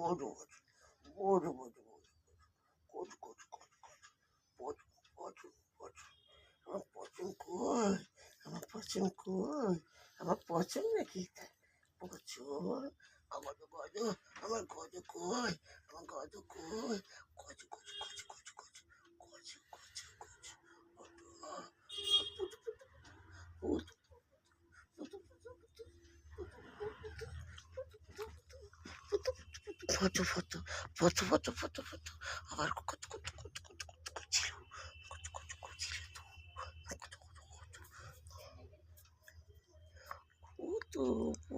বড় বড় বড় বড় বড় বড় বড় বড় আমার পছন্দ কই, আমার পছন্দ কই, আমার পছন্দ নাকি প্রচুর। আমার গজ, আমার গজ কই, আমার গজ কই, গজ গজ গজ গজ গজ গজ গজ গজ photo photo photo photo photo photo আবার কত কত কত কত কত করছিল, কত কত করছিল তো, কত কত কত কত